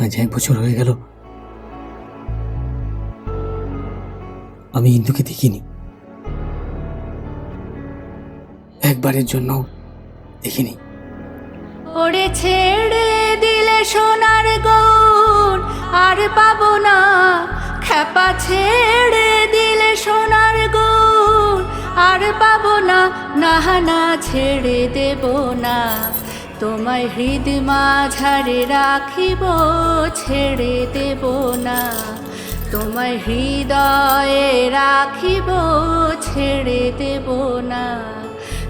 আজ 1 বছর হয়ে গেল আমি ইন্দুকে দেখিনি, একবারের জন্য দেখিনি। ওরে ছেড়ে দিলে সোনার গৌর আর পাবো না, খেপা ছেড়ে দিলে সোনার গৌর আর পাবো না, নাহানা ছেড়ে দেব না, তোমায় হৃদ মাঝারে রাখিব, ছেড়ে দেব না, তোমায় হৃদয়ে রাখিব, ছেড়ে দেব না,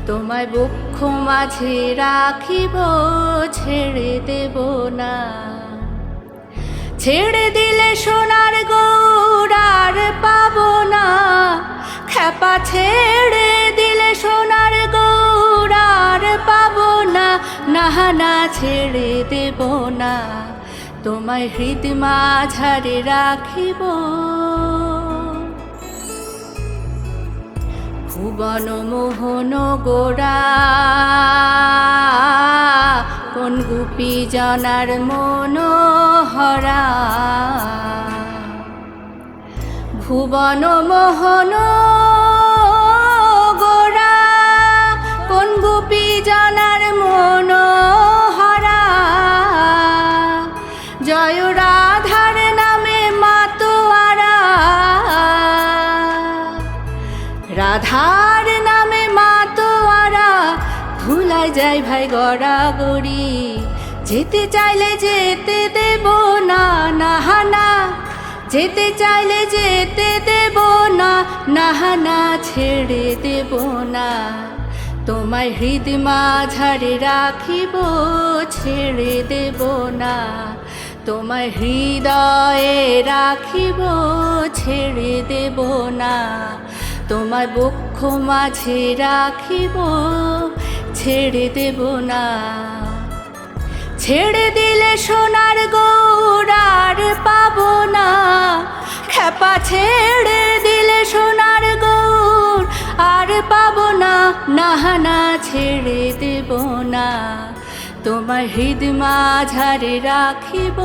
তোমায় বক্ষ মাঝে রাখিব, ছেড়ে দেব না। ছেড়ে দিলে সোনার গৌর আর পাবো না, খেপা ছেড়ে দিলে সোনার গৌর আর পাবো না, নাহানা ছেড়ে দেব না, তোমায় হৃদ মাঝারে রাখিব। ভুবন মোহন গোরা কোন গুপি জনার মনোহরা, ভুবন মোহন গোরা কোন গুপি জনার মনোহরা, জয় রাধার নামে মাতোয়ারা, রাধার নামে মাতোয়ারা, ভুলাই যায় ভাই গড়াগড়ি, যেতে চাইলে যেতে দেব না, নাহানা যেতে চাইলে যেতে দেব না, নাহানা ছেড়ে দেব না, তোমায় হৃদ মাঝারে রাখিব, ছেড়ে দেব না, তোমায় হৃদয়ে রাখিব, ছেড়ে দেব না, তোমায় বক্ষ মাঝে রাখিব, ছেড়ে দেব না। ছেড়ে দিলে সোনার গৌর আর পাবো না, খেপা ছেড়ে দিলে সোনার গৌর আর পাবো না, নাহানা ছেড়ে দেব না, তোমার হৃদ মাঝারে রাখিব।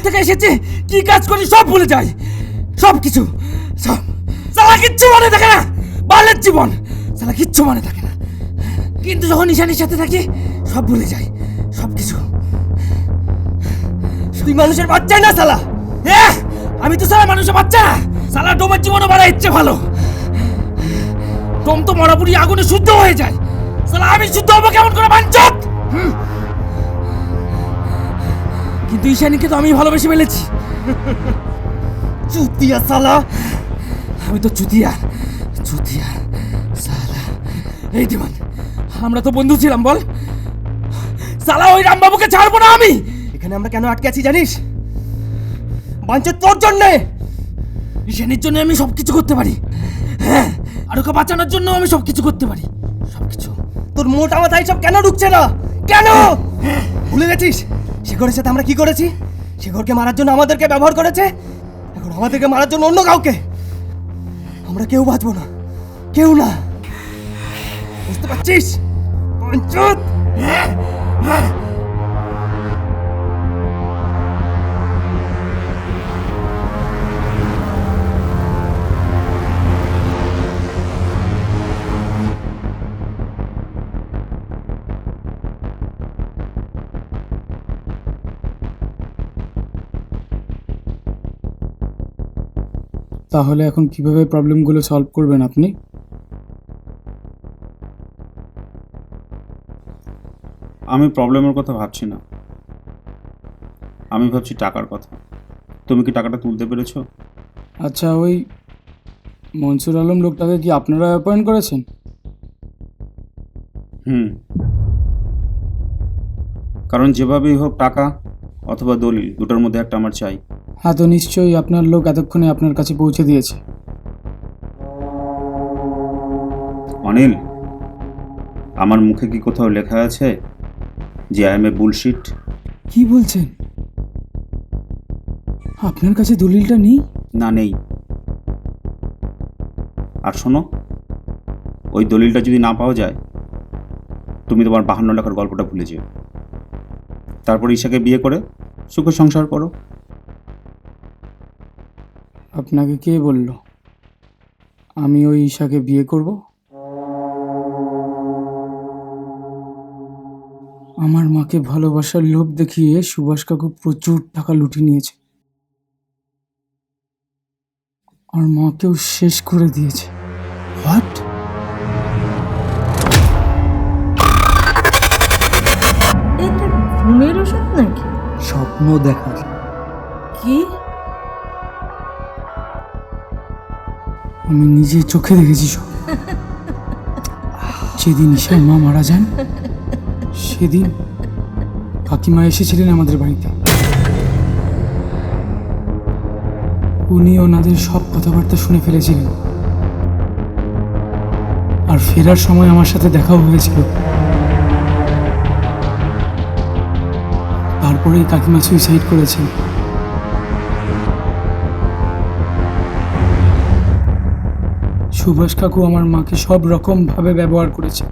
থেকে এসেছে, কি কাজ করি সব ভুলে যায়, সব কিছু, সব সালা কিচ্ছু মনে থাকে না, বালের জীবন সালা কিচ্ছু মনে থাকে না, কিন্তু যখন নিশানির সাথে থাকি সব ভুলে যায়, সব কিছু। তুই মানুষের বাচ্চা না সালা, আমি তো সালা মানুষের বাচ্চা না, সালা ডোমের জীবনও বাড়া ইচ্ছে ভালো, ডোম তো মরাপুরি আগুনে শুদ্ধ হয়ে যায়, সালা আমি শুদ্ধ হবো কেমন করে বাঞ্চত? কিন্তু ঈশানীকে তো আমি ভালোবেসে ফেলেছি। চুতিয়া সালা! আমি তো চুতিয়া চুতিয়া সালা। এই দিমান, আমরা তো বন্ধু ছিলাম বল। সালা ওই রামবাবুকে ছাড়বো না আমি। এখানে আমরা কেন আটকে আছি জানিস? বাঞ্চত তোর জন্যে। ঈশানীর জন্য আমি সবকিছু করতে পারি। হ্যাঁ, আর ওকে বাঁচানোর জন্য আমি সবকিছু করতে পারি, সবকিছু। তোর মোটা মাথায় সব কেন ঢুকছে না? কেন ভুলে গেছিস শেখরের সাথে আমরা কি করেছি? শেখরকে মারার জন্য আমাদেরকে ব্যবহার করেছে, এখন আমাদেরকে মারার জন্য অন্য কাউকে। আমরা কেউ বাঁচবো না, কেউ না। বুঝতে পারছিস বাঞ্চত? তাহলে এখন কিভাবে প্রবলেমগুলো সলভ করবেন আপনি? আমি প্রবলেমের কথা ভাবছি না, আমি ভাবছি টাকার কথা। তুমি কি টাকাটা তুলতে পেরেছো? আচ্ছা, ওই মনসুর আলম লোকটাকে কি আপনারা অ্যাপয়েন্ট করেছেন? হুম, কারণ যেভাবেই হোক টাকা অথবা দলিল দুটোর মধ্যে একটা আমার চাই। হ্যাঁ, তো নিশ্চয়ই আপনার লোক এতক্ষণে আপনার কাছে পৌঁছে দিয়েছে। অনিল, আমার মুখে কি কোথাও লেখা আছে যে আই এম এ বুলশিট? কি বলছেন? আপনার কাছে দলিলটা নেই? না, নেই। আর শোনো, ওই দলিলটা যদি না পাওয়া যায়, তুমি তোমার 52 লাখের গল্পটা ভুলে যেও। তারপর ঈশাকে বিয়ে করে সুখে সংসার করো। আপনাকে কে বলল আমি ওই ঈশাকে বিয়ে করব? আমার মাকে ভালোবাসার লোভ দেখিয়ে সুভাষ কাকু প্রচুর টাকা লুটে নিয়েছে, আর মাকেও শেষ করে দিয়েছে। হোয়াট? এটা ঘুমের ওষুধ নাকি? স্বপ্ন দেখা। কি? আমি নিজে চোখে দেখেছি সব। যেদিন ঈশার মা মারা যান সেদিন কাকিমা এসেছিলেন আমাদের বাড়িতে। উনি ওনাদের সব কথাবার্তা শুনে ফেলেছিলেন, আর ফেরার সময় আমার সাথে দেখাও হয়েছিল। তারপরেই কাকিমা সুইসাইড করেছেন। সুভাষ কাকু আমার মাকে সব রকম ভাবে ব্যবহার করেছে।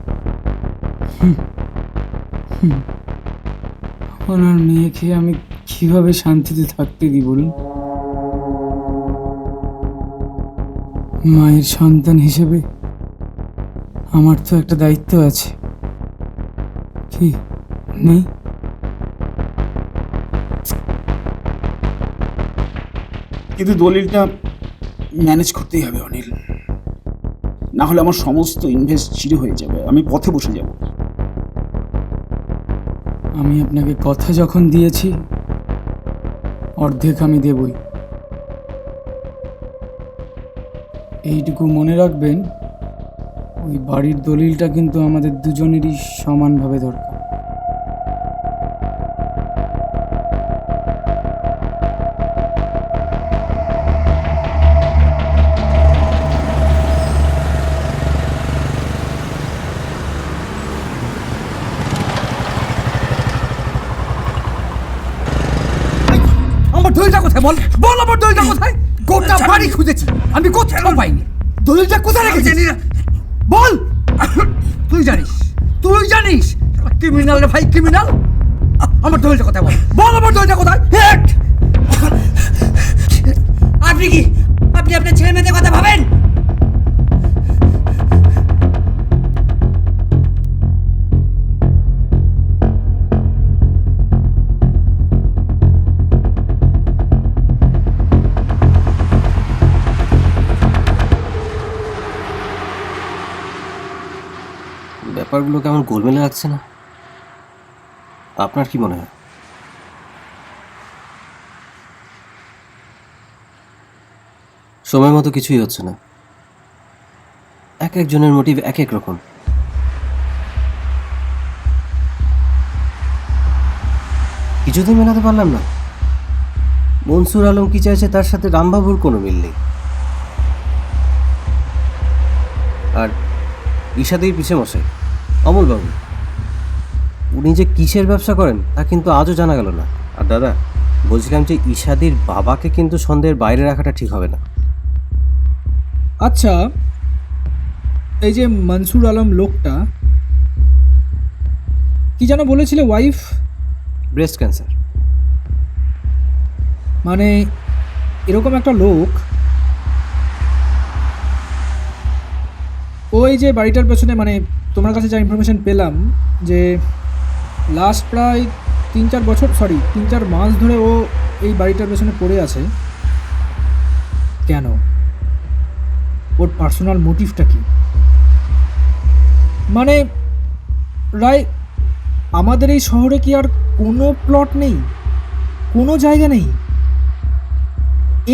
ওনার মেয়েকে আমি কিভাবে শান্তিতে থাকতে দিই বলুন? মায়ের সন্তান হিসেবে আমার তো একটা দায়িত্ব আছে, কি নেই? কিন্তু দলিলটা ম্যানেজ করতেই হবে অনিল, না হলে আমার সমস্ত ইনভেস্ট চিরে হয়ে যাবে, আমি পথে বসে যাব। আমি আপনাকে কথা যখন দিয়েছি অর্ধেক আমি দেবই। এইটুকু মনে রাখবেন, ওই বাড়ির দলিলটা কিন্তু আমাদের দুজনেরই সমানভাবে দরকার। আমার দলিলটা কোথায় বল? বল আমার দলিলটা কোথায়? গোটা বাড়ি খুঁজেছি, আমি কোথাও পাইনি। দলিলটা কোথায় রেখেছিস? বল। তুই জানিস, তুই জানিস ক্রিমিনাল রে ভাই, ক্রিমিনাল। আমার দলিলটা কোথায় বল? বল আমার দলিলটা কোথায়? হেট! আপনি কি আপনি আপনার ছেলে মেয়েদের কথা ভাবেন? ব্যাপারগুলো কেমন গোলমেলে লাগছে না? আপনার কি মনে হয়? সময় মতো কিছুই হচ্ছে না। এক একজনের মোটিভ এক এক রকম। কিছুতেই মেলাতে পারলাম না। মনসুর আলম কি চাইছে তার সাথে রামবাবুর কোনো মিল নেই। আর ঈশাদেই পিছে মশাই অমলবাবু, উনি যে কিসের ব্যবসা করেন তা কিন্তু আজও জানা গেল না। আর দাদা, বলছিলাম যে ঈশাদির বাবাকে কিন্তু সন্দেহের বাইরে রাখাটা ঠিক হবে না। আচ্ছা, এই যে মনসুর আলম লোকটা কি যেন বলেছিলে, ওয়াইফ? Breast cancer. মানে এরকম একটা লোক ওই যে বাড়িটার পেছনে, মানে তোমার কাছে যা ইনফরমেশন পেলাম যে লাস্ট প্রায় 3-4 মাস ধরে ও এই বাড়িটার পেছনে পড়ে আছে। কেন? ওর পার্সোনাল মোটিভটা কি? মানে রায়, আমাদের এই শহরে কি আর কোনো প্লট নেই, কোনো জায়গা নেই?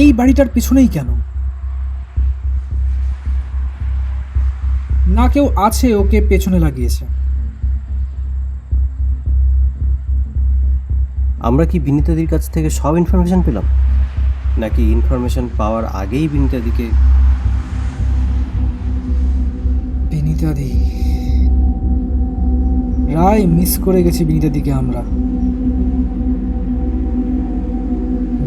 এই বাড়িটার পেছনেই কেন? না কেউ আছে ওকে পেছনে লাগিয়েছে? আমরা কি বিনীতাদির কাছ থেকে সব ইনফরমেশন পেলাম, নাকি ইনফরমেশন পাওয়ার আগেই বিনীতাদিকে? বিনীতাদি রায়, মিস করে গেছি বিনীতাদিকে। আমরা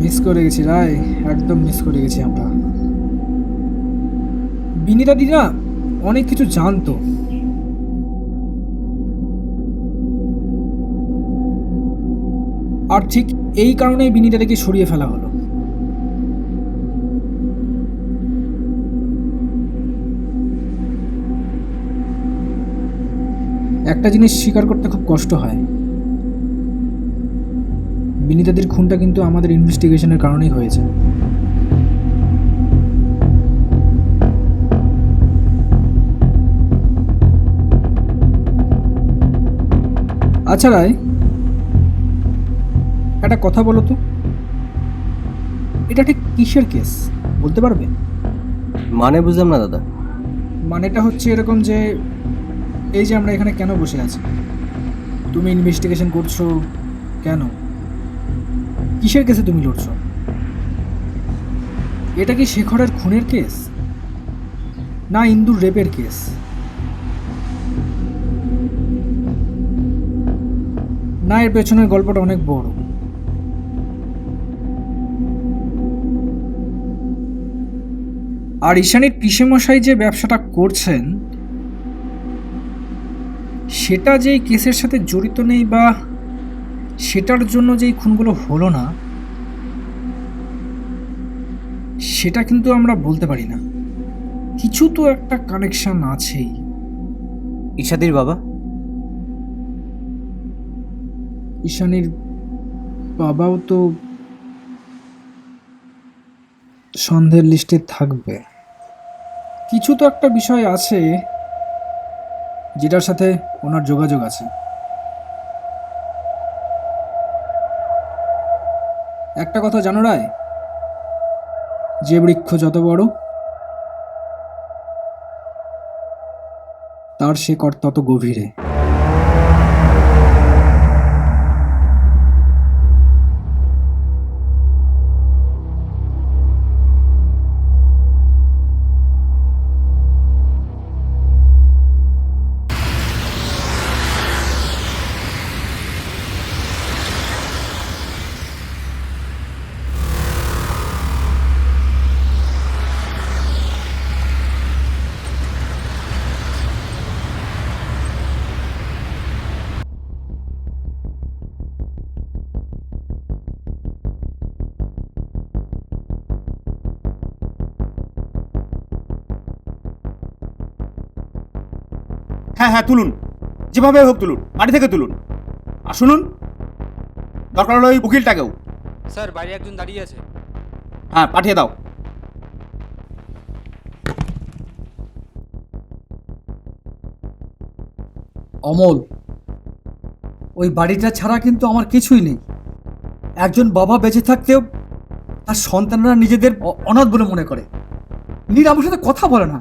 মিস করে গেছি রায়, একদম মিস করে গেছি আমরা। বিনীতাদি না অনেক কিছু জানতো, আর ঠিক এই কারণেই বিনীতাদিকে সরিয়ে ফেলা হলো। একটা জিনিস স্বীকার করতে খুব কষ্ট হয়, বিনীতাদির খুনটা কিন্তু আমাদের ইনভেস্টিগেশনের কারণেই হয়েছে। আচ্ছা রায়, একটা কথা বলো তো, এটা ঠিক কিসের কেস বলতে পারবে? মানে বুঝলাম না দাদা। মানেটা হচ্ছে এরকম যে, এই যে আমরা এখানে কেন বসে আছি, তুমি ইনভেস্টিগেশন করছো কেন? কিসের কেসে তুমি লড়ছো? এটা কি শেখরের খুনের কেস, না ইন্দুর রেপের কেস? না এর পেছনের গল্পটা অনেক বড়? আর ঈশানীর পিসেমশাই যে ব্যবসাটা করছেন সেটা যেই কেসের সাথে জড়িত নেই, বা সেটার জন্য যেই খুনগুলো হলো না, সেটা কিন্তু আমরা বলতে পারি না। কিছু তো একটা কানেকশন আছেই। ঈশাদির বাবা? ঈশানীর বাবাও তো সন্দেহের লিস্টে থাকবে। কিছু তো একটা বিষয় আছে যেটার সাথে ওনার যোগাযোগ আছে। একটা কথা জানো রায়, যে বৃক্ষ যত বড় তার শেকড় তত গভীরে। হ্যাঁ হ্যাঁ, তুলুন, যেভাবে হোক তুলুন, বাড়ি থেকে তুলুন। আর শুনুন, দরকার হলো ওই উকিলটাকেও। স্যার, বাইরে একজন দাঁড়িয়ে আছে। হ্যাঁ, পাঠিয়ে দাও। অমল, ওই বাড়িটা ছাড়া কিন্তু আমার কিছুই নেই। একজন বাবা বেঁচে থাকতেও তার সন্তানরা নিজেদের অনাথ বলে মনে করে। নীর আমার সাথে কথা বলে না।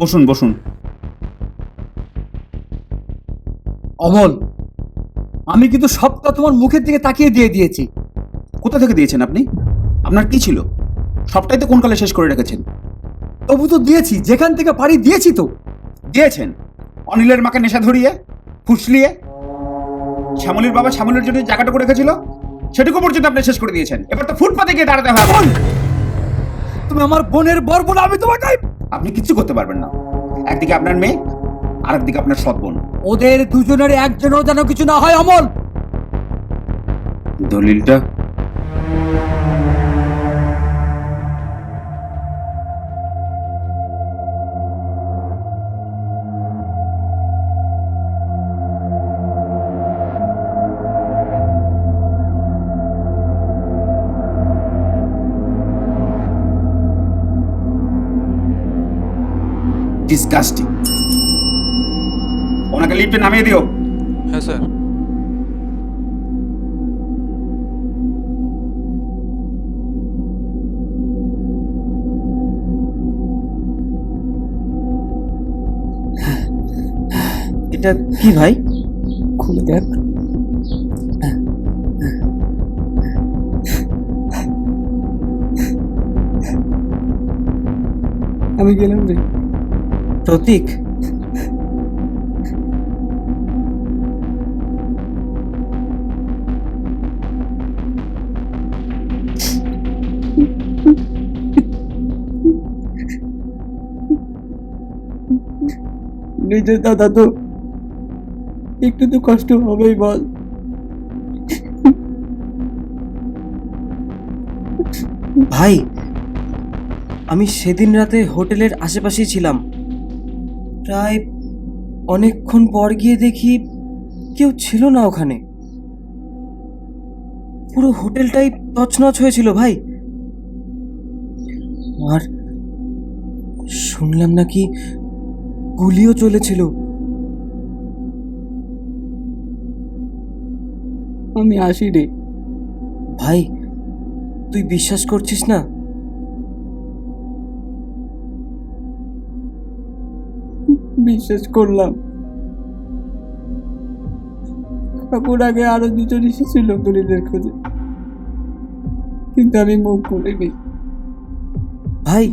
বসুন বসুন। অমল, আমি কিন্তু সবটা তোমার মুখের দিকে তাকিয়ে দিয়ে দিয়েছি। কোথা থেকে দিয়েছেন আপনি? আপনার কি ছিল? সবটাই তো কোন কালে শেষ করে রেখেছেন। তবু তো দিয়েছি, যেখান থেকে পারি দিয়েছি তো। দিয়েছেন অনিলের মাকে নেশা ধরিয়ে, ফুসলিয়ে। শ্যামলীর বাবা শ্যামলীর জন্য যে জায়গাটুকু রেখেছিল সেটুকু পর্যন্ত আপনি শেষ করে দিয়েছেন। এবার তো ফুটপাতে গিয়ে দাঁড়াতে হবে আপনার। তুমি আমার বোনের বর বলে আমি তোমাকে। আপনি কিচ্ছু করতে পারবেন না। একদিকে আপনার মেয়ে, আর একদিকে আপনার সৎ বোন। ওদের দুজনের একজনও যেন কিছু না হয় অমল। দলিলটা ডিসগাস্টিং। ওনাকে লিফটে নামিয়ে দিও। হ্যাঁ স্যার। এটা কি ভাই? খুলে দেখ। আমি গেলাম রে। প্রতীক, নিজের দাদা তো একটু তো কষ্ট হবেই বল। ভাই আমি সেদিন রাতে হোটেলের আশেপাশেই ছিলাম। প্রায় অনেকক্ষণ পর গিয়ে দেখি কেউ ছিল না ওখানে। পুরো হোটেলটাই তছনছ হয়েছিল ভাই। আর শুনলাম নাকি গুলিও চলেছিল। আমি আসি রে। ভাই তুই বিশ্বাস করছিস না? বিশ্বাস করলাম। কাকুর আগে আরো দুজন এসেছিল দলিলের খোঁজে, কিন্তু আমি মুখ খুলিনি। ভাই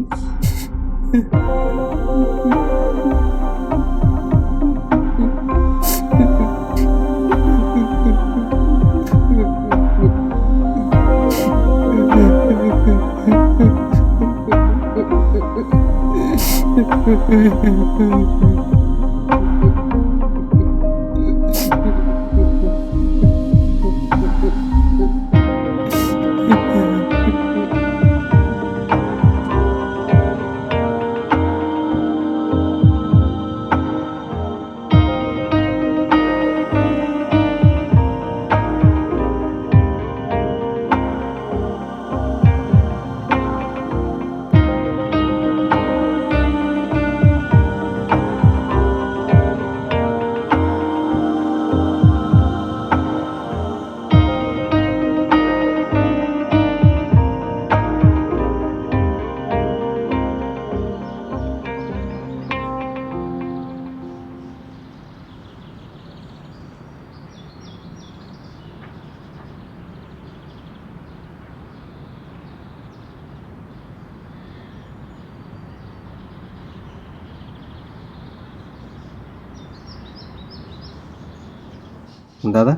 দাদা,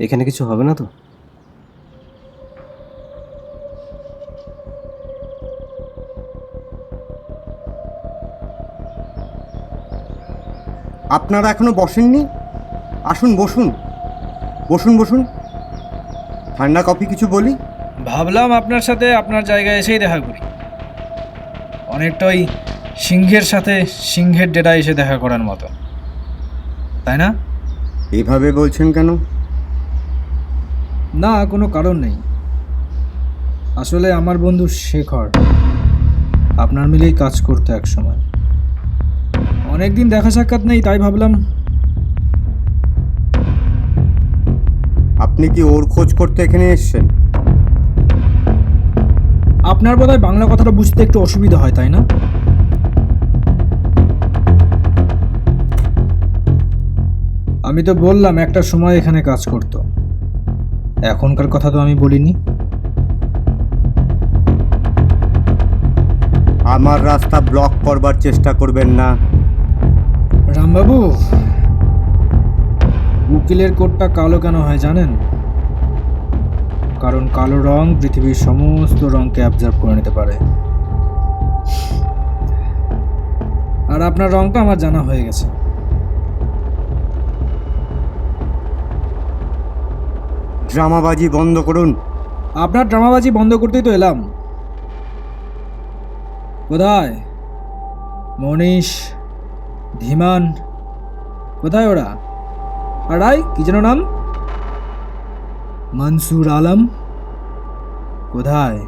এখানে কিছু হবে না তো? আপনারা এখনো বসেননি? আসুন বসুন, বসুন বসুন। ঠান্ডা কফি কিছু বলি? ভাবলাম আপনার সাথে আপনার জায়গায় এসেই দেখা করি। অনেকটা ওই সিংহের সাথে সিংহের ডেরা এসে দেখা করার মতো, তাই না? এভাবে বলছেন কেন? না, কোনো কারণ নেই। আসলে আমার বন্ধু শেখর আপনার মিলেই কাজ করতে এক সময়। অনেকদিন দেখা সাক্ষাৎ নেই, তাই ভাবলাম। আপনি কি ওর খোঁজ করতে এখানে এসেছেন? আপনার বোধহয় বাংলা কথাটা বুঝতে একটু অসুবিধা হয়, তাই না? আমি তো বললাম একটা সময় এখানে কাজ করতো, এখনকার কথা তো আমি বলিনি। আমার রাস্তা ব্লক করবার চেষ্টা করবেন না। রামবাবু, উকিলের কোটটা কালো কেন হয় জানেন? কারণ কালো রং পৃথিবীর সমস্ত রংকে অ্যাবজর্ব করে নিতে পারে। আর আপনার রংটা আমার জানা হয়ে গেছে। ড্রামাবাজি বন্ধ করুন। আপনার ড্রামাবাজি বন্ধ করতেই তো এলাম। কোথায় মনীষ, ধীমান, কোথায় ওরা? আর কি যেন নাম, মনসুর আলম, কোথায়?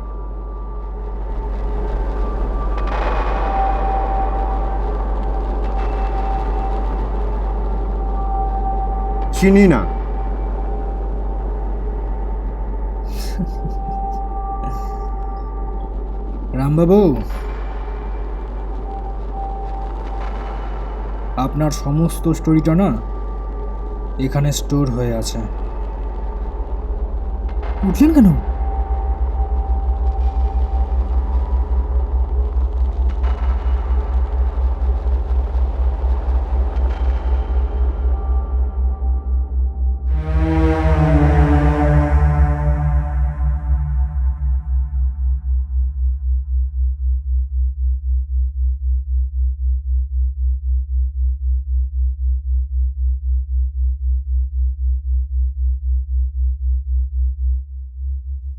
চিনি না। রামবাবু, আপনার সমস্ত স্টোরিটা না এখানে স্টোর হয়ে আছে। উঠলেন কেন?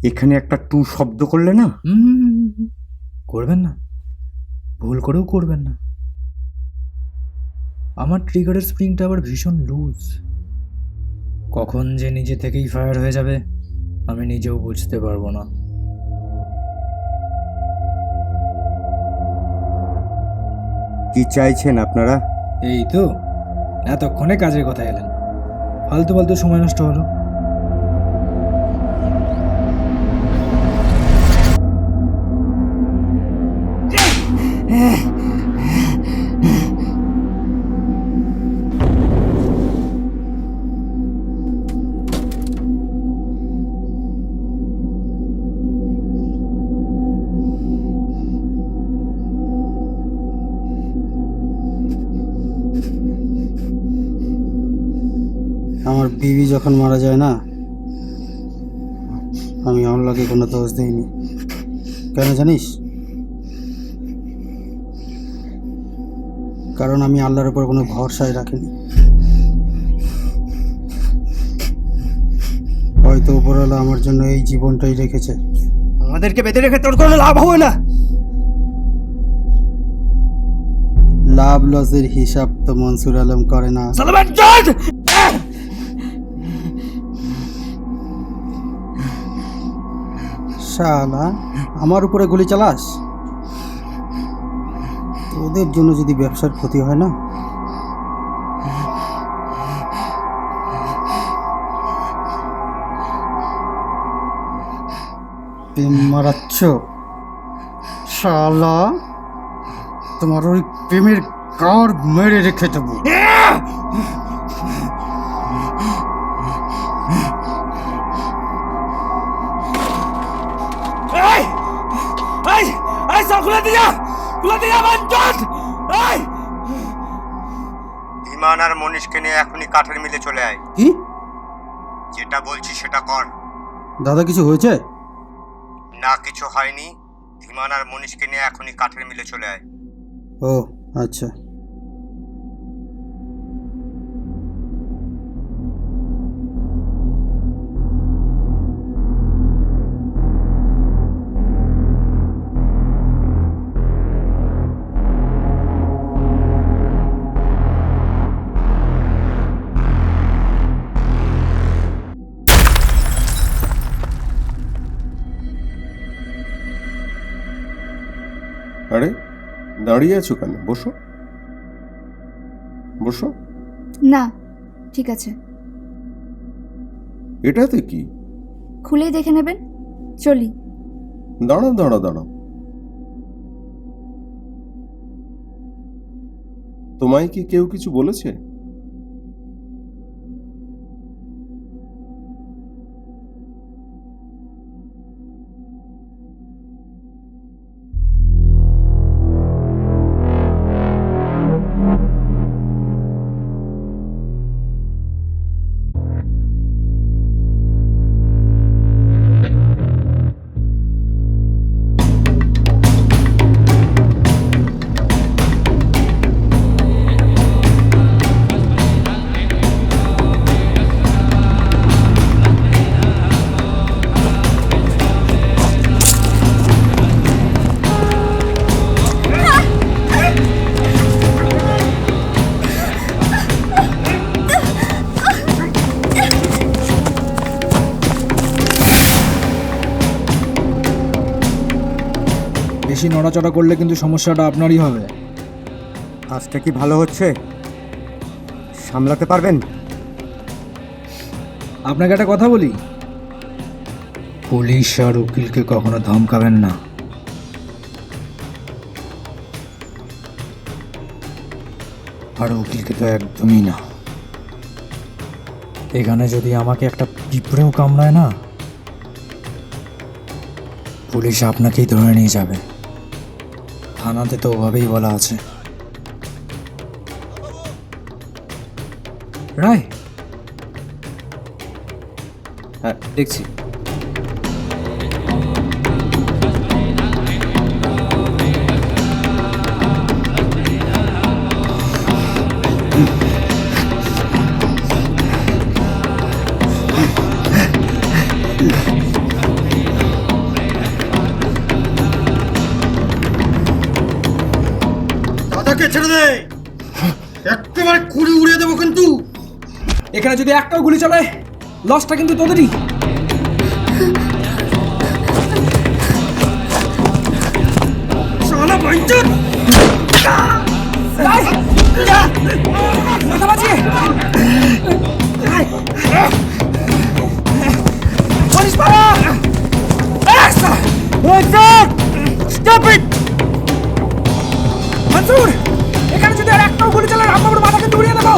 এখানে একটা টু শব্দ করলে না। করবেন না, ভুল করেও করবেন না। আমার ট্রিগারের স্প্রিংটা আবার ভীষণ লুজ, কখন যে নিজে থেকেই ফায়ার হয়ে যাবে আমি নিজেও বুঝতে পারবো না। কি চাইছেন আপনারা? এই তো এতক্ষণে কাজের কথা এলেন, ফালতু ফালতু সময় নষ্ট হলো। আমার বিবি যখন মারা যায় না, আমি আল্লাহকে কোনো দোষ দিইনি। কেন জানিস? কারণ আমি আল্লাহর উপর কোনো ভরসাই রাখিনি। হয়তো উপরওয়ালা আমার জন্য এই জীবনটাই রেখেছে। আমাদেরকে বেঁধে রেখে তোর কোনো লাভ হবে না। লাভ লসের হিসাব তো মনসুর আলম করে না। শালা আমার উপরে গুলি চালাস? তোদের জন্য যদি ব্যবসার ক্ষতি হয় না, প্রেম মারাচ্ছ শালা, তোমার ওই প্রেমের গাড় মেরে রেখে দেবো। ইমান আর মনীষকে নিয়ে এখনই কাঠের মিলে চলে আয়। কি? যেটা বলছি সেটা কর। দাদা কিছু হয়েছে? না, কিছু হয়নি। ইমান আর মনীষকে নিয়ে এখনই কাঠের মিলে চলে আয়। ও আচ্ছা। আরে দাঁড়িয়ে আছো কেন? বসো বসো। না ঠিক আছে, এটাতে কি? খুলেই দেখে নেবেন। চলি। দাঁড়াও দাঁড়াও দাঁড়াও, তোমায় কি কেউ কিছু বলেছে? বেশি নড়াচড়া করলে কিন্তু সমস্যাটা আপনারই হবে। কাজটা কি ভালো হচ্ছে? সামলাতে পারবেন? আপনাকে একটা কথা বলি, পুলিশ আর উকিলকে কখনো ধমকাবেন না। আর উকিলকে তো একদমই না। এখানে যদি আমাকে একটা পিঁপড়েও কামড়ায় না, পুলিশ আপনাকেই ধরে নিয়ে যাবে। থানাতে তো ওভাবেই বলা আছে। রায়, হ্যাঁ দেখছি। দাদাকে ছেড়ে দে, একেবারে কুড়ি উড়িয়ে দেবো কিন্তু। এখানে যদি একটাও গুলি চলে, লসটা কিন্তু তোদেরই। শালা বাইঞ্চোদ! মাথা বাঁচিয়ে পুলিশ পালা! মনসুর, এখানে যদি আর একটাও গুলি চলে, রামবাবুর মাথাকে উড়িয়ে দেবো।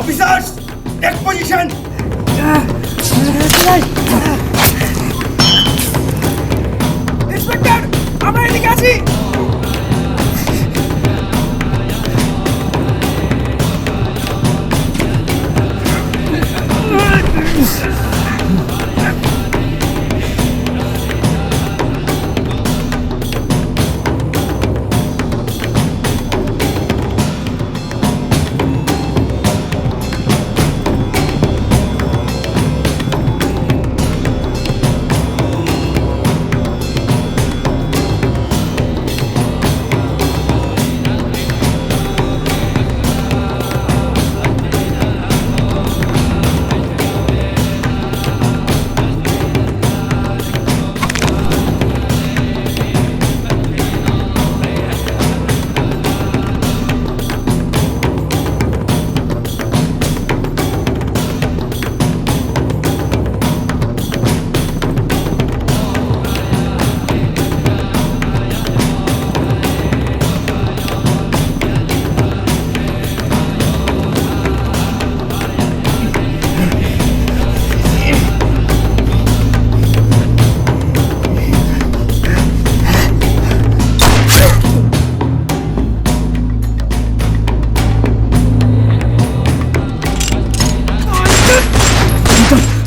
Officers, take position! ইন্সপেক্টর, আমরা এদিকে আছি।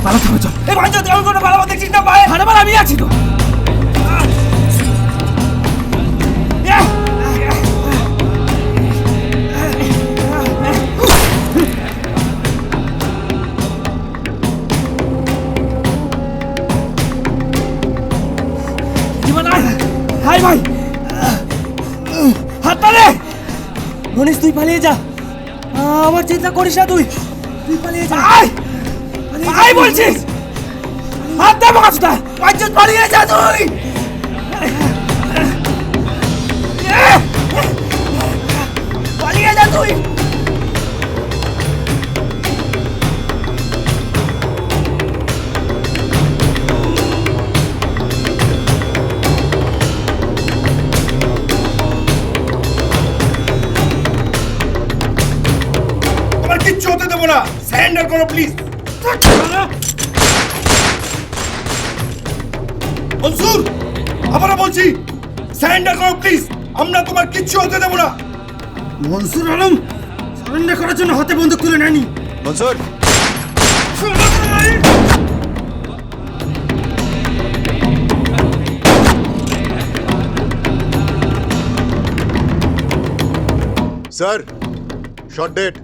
পালাতে হবে, চল। এই ভাই, যদি আমি কোনো পালাবো দেখছিস না ভাই, হারাবার আমি আছি তো। হাই ভাই, গণেশ তুই পালিয়ে যা, আমার চিন্তা করিস না, তুই তুই পালিয়ে যা। আয় আয় বলছিস, হাত দে বাঁচটা, পাঁচজন পালিয়ে যা তুই। পালিয়ে যা তুই। তোমার কিচ্ছু হতে দেবো না, সারেন্ডার করো প্লিজ। মনসুর, আবারও বলছি, সারেন্ডার করো প্লিজ, আমরা তোমার কিচ্ছু হতে দেবো না। মনসুর আলম সারেন্ডার করার জন্য হাতে বন্দুক তুলে নেয়নি। Mansur, sir, short date.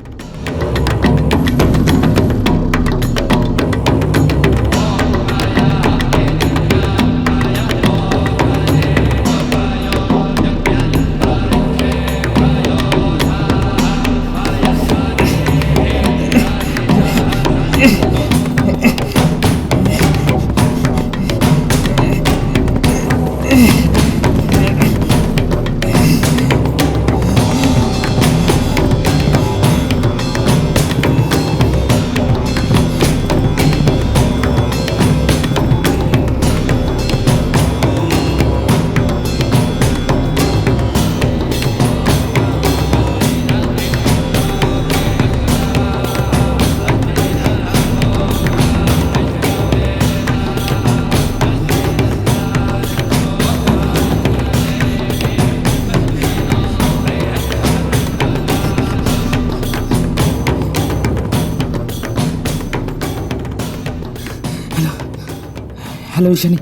Hello Ishani,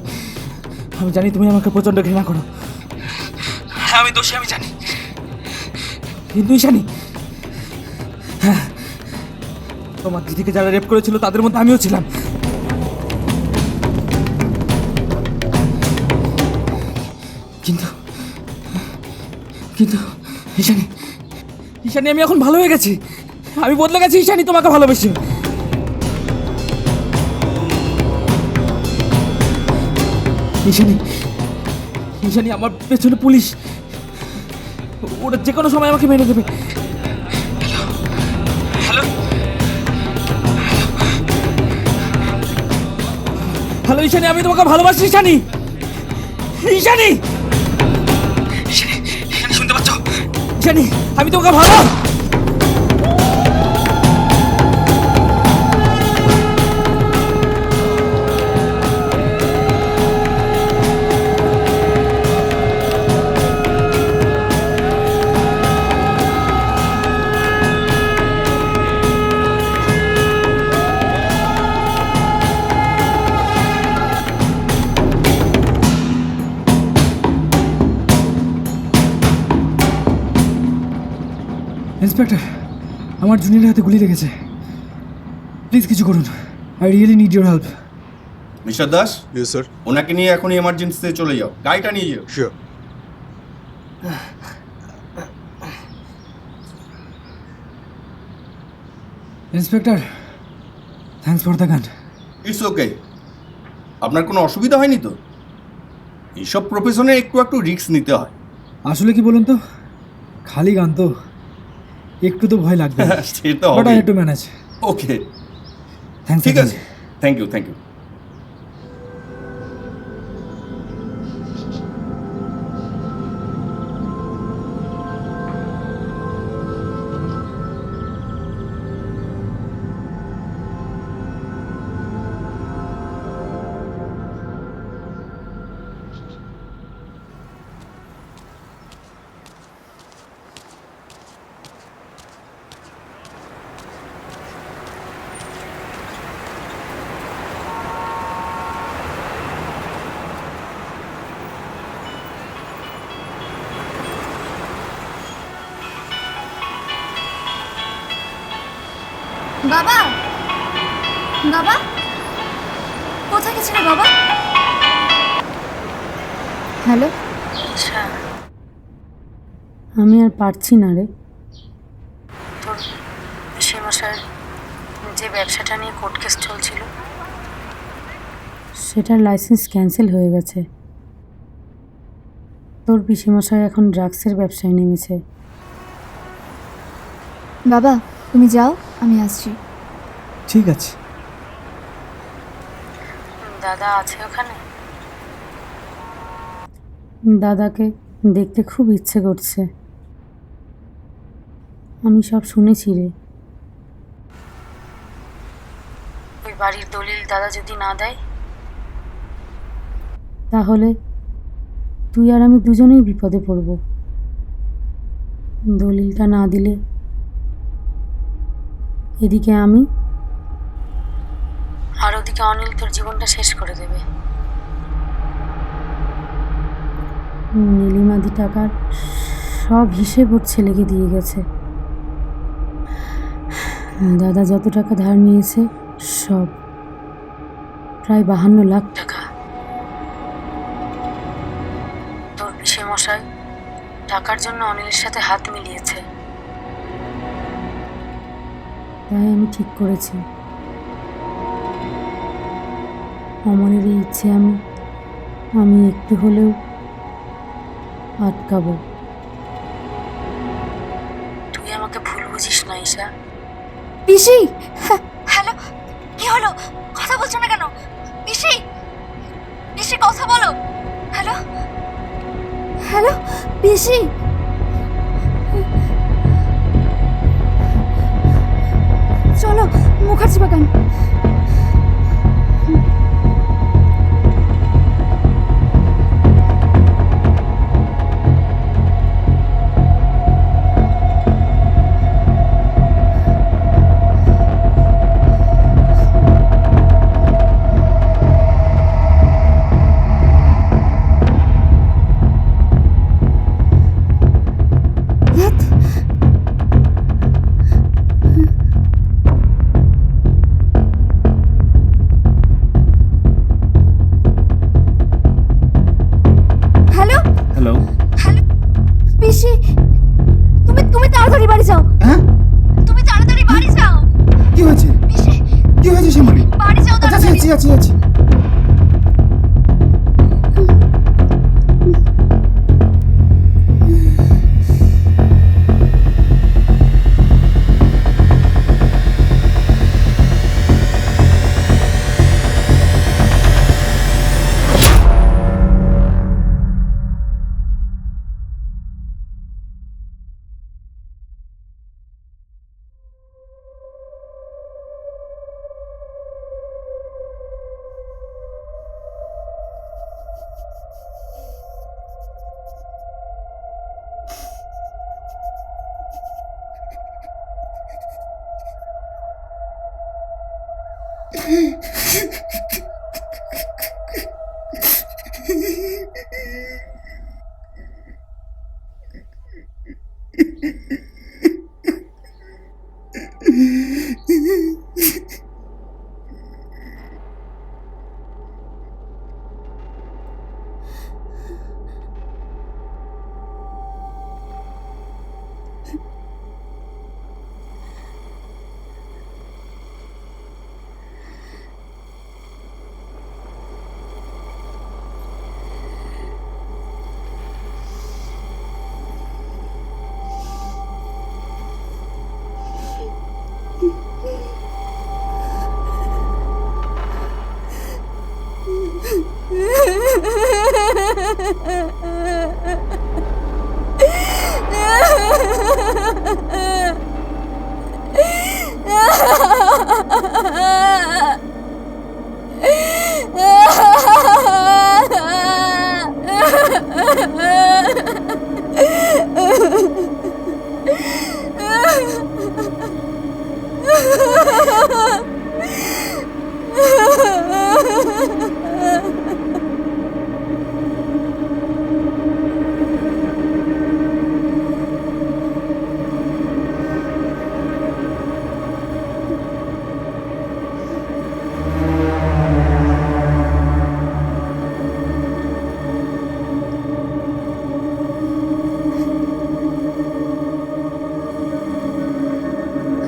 আমি জানি তুমি আমাকে প্রচণ্ড ঘৃণা করো, হ্যাঁ আমি দোষী, আমি জানি, কিন্তু ঈশানী, হ্যাঁ তোমার দিদিকে যারা রেপ করেছিল তাদের মধ্যে আমিও ছিলাম। কিন্তু কিন্তু ঈশানী, ঈশানী আমি এখন ভালো হয়ে গেছি, আমি বদলে গেছি ঈশানী, তোমাকে ভালোবেসে। ঈশানী, ঈশানী আমার পেছনে পুলিশ, ওরা যে কোনো সময় আমাকে মেরে দেবে। হ্যালো হ্যালো ঈশানী, আমি তোমাকে ভালোবাসি ঈশানী, ঈশানী, ঈশানী, ঈশানী শুনতে পাচ্ছ? ঈশানী আমি তোমাকে ভালো। ইন্সপেক্টর, আমার জুনিয়রের হাতে গুলি লেগেছে, প্লিজ কিছু করুন, I really need your help. Mister Das, yes sir. ওনাকে নিয়ে এখনই এমার্জেন্সিতে চলে যাও, গাড়িটা নিয়ে যাও। Sure. Inspector, thanks for the gun. It's okay. আপনার কোনো অসুবিধা হয়নি তো? এইসব প্রফেশনে একটু একটু রিস্ক নিতে হয়। আসলে কি বলুন তো, খালি গান তো একটু তো ভয় লাগবে, সে তো বাট আই হবে। Have to manage. Okay, thanks. ঠিক আছে, থ্যাংক ইউ, থ্যাংক ইউ। বাবা, বাবা কোথায় গেছিলে বাবা? হ্যালো, আমি আর পারছি না রে, যে ব্যবসাটা নিয়ে কোর্ট কেস চলছিল সেটার লাইসেন্স ক্যান্সেল হয়ে গেছে। তোর পিসেমশাই এখন ড্রাগসের ব্যবসায় নেমেছে। বাবা তুমি যাও, আমি আসছি। ঠিক আছে। দাদা আছে ওখানে? দাদাকে দেখতে খুব ইচ্ছে করছে। আমি সব শুনেছি রে। ওই বাড়ির দলিল দাদা যদি না দেয় তাহলে তুই আর আমি দুজনেই বিপদে পড়ব। দলিলটা না দিলে এদিকে আমি আর ওদিকে অনিল তোর জীবনটা শেষ করে দেবে। নীলিমাদি টাকার সব হিসেব ওর ছেলেকে দিয়ে গেছে। দাদা যত টাকা ধার নিয়েছে সব প্রায় 52 লাখ টাকা। তোর পিসেমশাই টাকার জন্য অনিলের সাথে হাত মিলিয়েছে। তাই আমি ঠিক করেছি অমলের এই ইচ্ছে আমি একটু হলেও আটকাবো। তুই আমাকে ভুল বুঝিস না ঈশা। পিসি, হ্যালো, কি হলো? কথা বলছো না কেন? পিসি, পিসি কথা বলো। হ্যালো, হ্যালো পিসি। চলো মুখার্জি বাগান। হ্যালো। পিসি, তুমি তাড়াতাড়ি বাড়ি যাও। হ্যাঁ, তুমি তাড়াতাড়ি বাড়ি যাও। কি হয়েছে? পিসি, কি হয়েছে শ্যামলী? বাড়ি যাও তাড়াতাড়ি। আচ্ছা।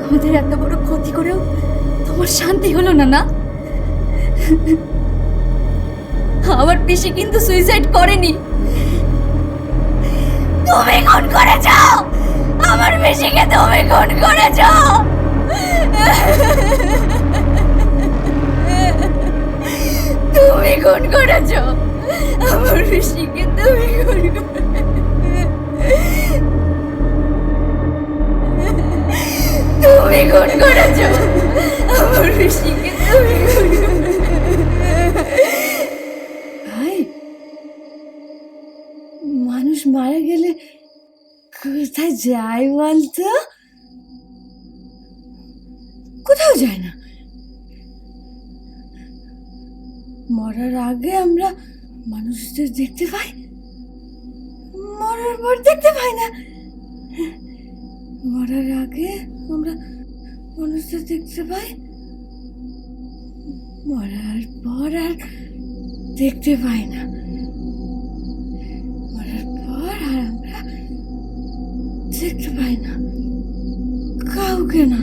আমাদের এত বড় ক্ষতি করেও তোমার শান্তি হলো না না? আমার পিসি কিন্তু সুইসাইড করেনি, তুমি খুন করেছ। আমার পিসিকে তুমি খুন করেছ। তুমি খুন করেছ আমার পিসিকে, তুমি খুন তুমি খুন করেছ আমার পিসিকে, তুমি খুন ভাই। মানুষ মারা গেলে কোথায় যায় বলতো? কোথাও যায় না। মরার আগে আমরা মানুষদের দেখতে পাই, মরার পর দেখতে পাই না। মরার আগে আমরা মানুষদের দেখতে পাই, মরার পর আর দেখতে পাই না। মরার পর আর আমরা দেখতে পাই না কাউকে না।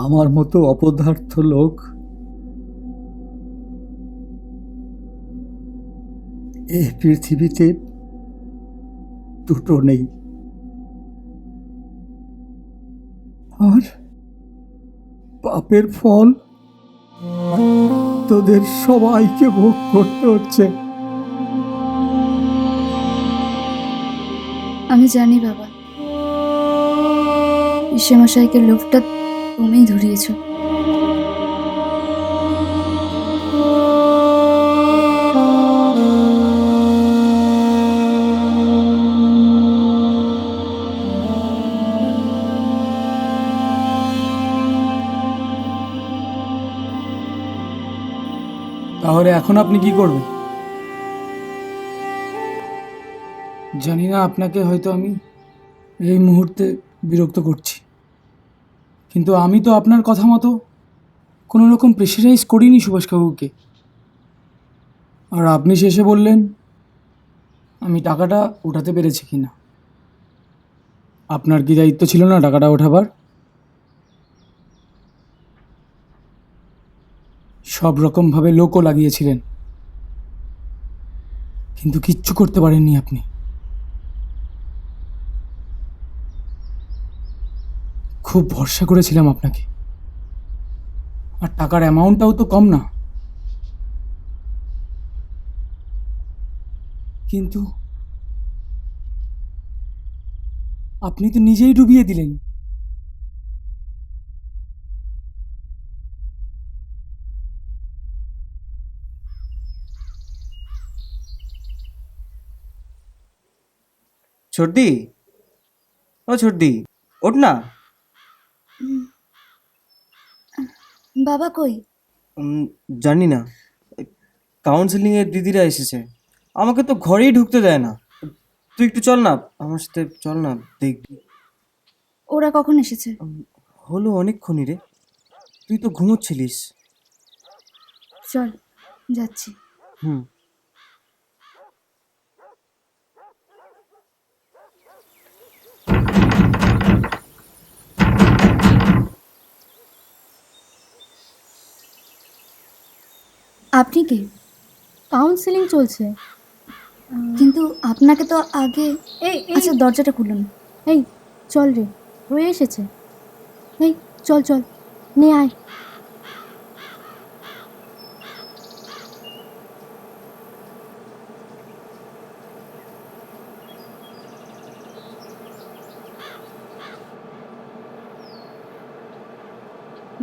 আমার মতো অপদার্থ লোক এই পৃথিবীতে দুটো নেই, আর পাপের ফল তোদের সবাইকে ভোগ করতে হচ্ছে। আমি জানি বাবা, ঈশ্বরমশাইকে লোভটা তুমিই ধরিয়েছো। তাহলে এখন আপনি কি করবেন? জানি না আপনাকে হয়তো আমি এই মুহূর্তে বিরক্ত করছি, কিন্তু আমি তো আপনার কথা মতো কোনো রকম প্রেশারাইজ করিনি সুভাষবাবুকে। আর আপনি শেষে বললেন আমি টাকাটা ওঠাতে পেরেছি কিনা। আপনার কি দায়িত্ব ছিল না টাকাটা ওঠাবার? সব রকমভাবে লোকও লাগিয়েছিলেন, কিন্তু কিচ্ছু করতে পারেননি আপনি। খুব ভরসা করেছিলাম আপনাকে, আর টাকার অ্যামাউন্টটাও তো কম না। কিন্তু আপনি তো নিজেই ডুবিয়ে দিলেন। ছোটদি, ও ছোটদি, ওঠ না। বাবা কই? জানি না, কাউন্সেলিংয়ের দিদিরা এসেছে, আমাকে তো ঘরেই ঢুকতে দেয় না। তুই একটু চল না আমার সাথে, চল না দেখবি। ওরা কখন এসেছে? হলো অনেকক্ষণই রে, তুই তো ঘুমোচ্ছিলিস। চল যাচ্ছি। হুম। আপনি কি? কাউন্সেলিং চলছে। কিন্তু আপনাকে তো আগে আচ্ছা দরজাটা খুলুন। এই চল রে, হয়ে এসেছে। এই চল চল, নিয়ে আয়।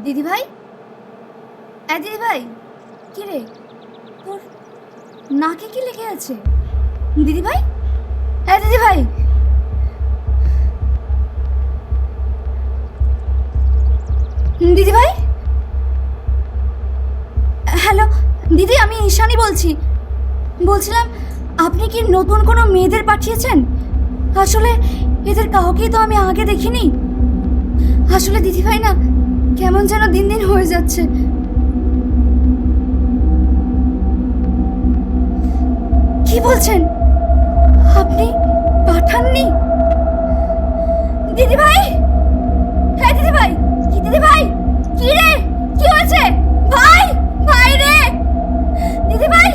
দিদি ভাই, দিদি ভাই, কি রে তোর নাকে কি লেগে আছে? দিদি ভাই, দিদি ভাই, দিদি ভাই, হ্যালো দিদি, আমি ঈশানী বলছিলাম আপনি কি নতুন কোনো মেয়েদের পাঠিয়েছেন? আসলে এদের কাউকেই তো আমি আগে দেখিনি। আসলে দিদি ভাই না, কেমন যেন দিন দিন হয়ে যাচ্ছে। কি বলছেন? আপনি পাঠাননি? দিদি ভাই, হ্যাঁ দিদি ভাই, কি দিদি ভাই, কি রে, কি হয়েছে? ভাই, ভাই রে, দিদি ভাই,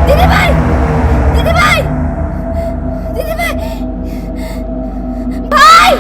দিদি ভাই, দিদি ভাই, দিদি ভাই, ভাই।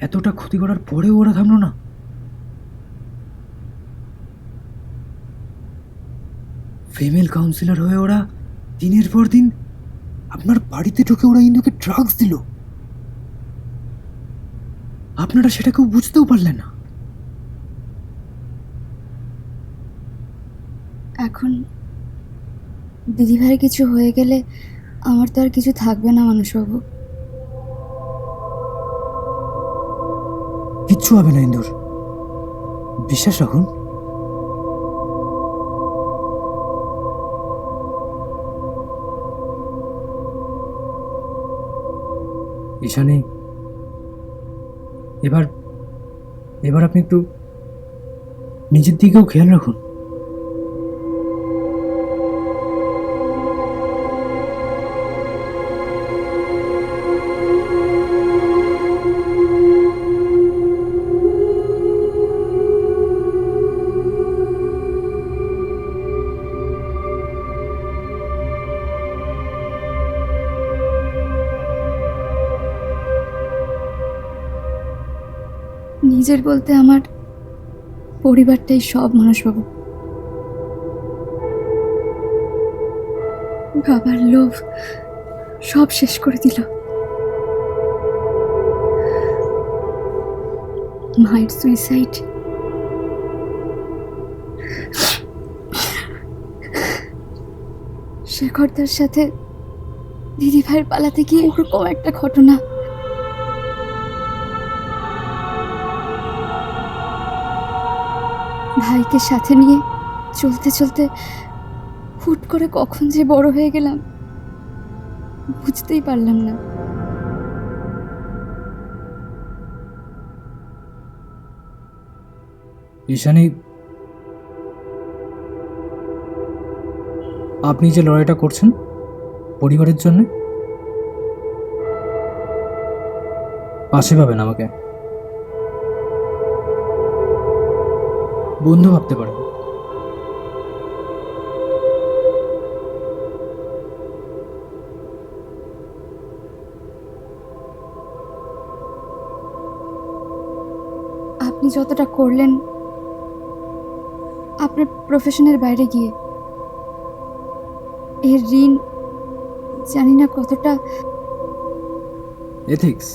এতটা ক্ষতি করার পরেও ওরা থামলো না। ফিমেল কাউন্সিলর হয়ে ওরা দিনের পর দিন আপনার বাড়িতে ঢুকে ওরা ইন্দুকে ড্রাগস দিল, আপনারা সেটা কেউ বুঝতেও পারলেন না। এখন দিদিভাই কিছু হয়ে গেলে আমার তো আর কিছু থাকবে না মানসবাবু। কিচ্ছু হবে না ইন্দুর, বিশ্বাস রাখুন। ঈশানী, এবার এবার আপনি একটু নিজের দিকেও খেয়াল রাখুন। নিজের বলতে আমার পরিবারটাই সব মানসবাবু। বাবার লোভ সব শেষ করে দিল, মায়ের সুইসাইড, শেখরদার সাথে দিদিভাইয়ের পালাতে গিয়ে ওরকম একটা ঘটনা। ভাইকে সাথে নিয়ে চলতে চলতে হুট করে কখন যে বড় হয়ে গেলাম বুঝতেই পারলাম না। ঈশানী, আপনি যে লড়াইটা করছেন পরিবারের জন্য, পাশে পাবেন আমাকে, বন্ধু ভাবতে পারেন। আপনি যতটা করলেন আপনার প্রফেশনের বাইরে গিয়ে, এর ঋণ জানি না কতটা। এথিক্স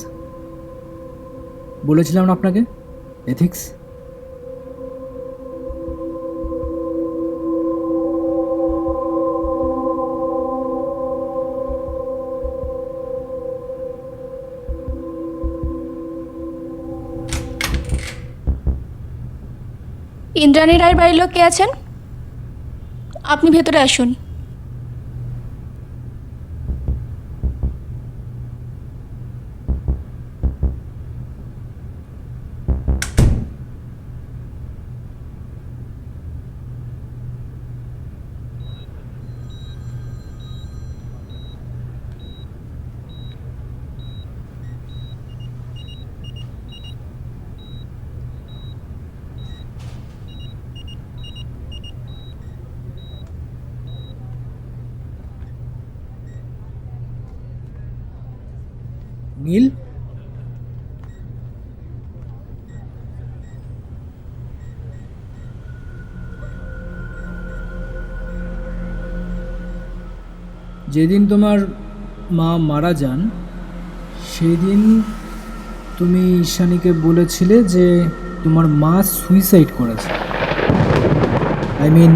বলেছিলাম না আপনাকে, এথিক্স। ইন্দ্রাণী রায়ের বাড়ির লোক কে আছেন? আপনি ভেতরে আসুন। নীল, যেদিন তোমার মা মারা যান সেই দিন তুমি ঈশানীকে বলেছিলে যে তোমার মা সুইসাইড করেছে, আই মিন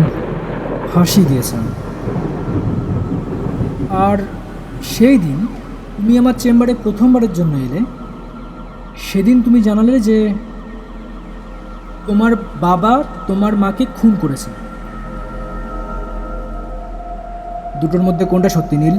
ফাঁসি দিয়েছেন। আর সেই দিন তুমি আমার চেম্বারে প্রথমবারের জন্য এলে, সেদিন তুমি জানালে যে তোমার বাবা তোমার মাকে খুন করেছে। দুটোর মধ্যে কোনটা সত্যি নীল?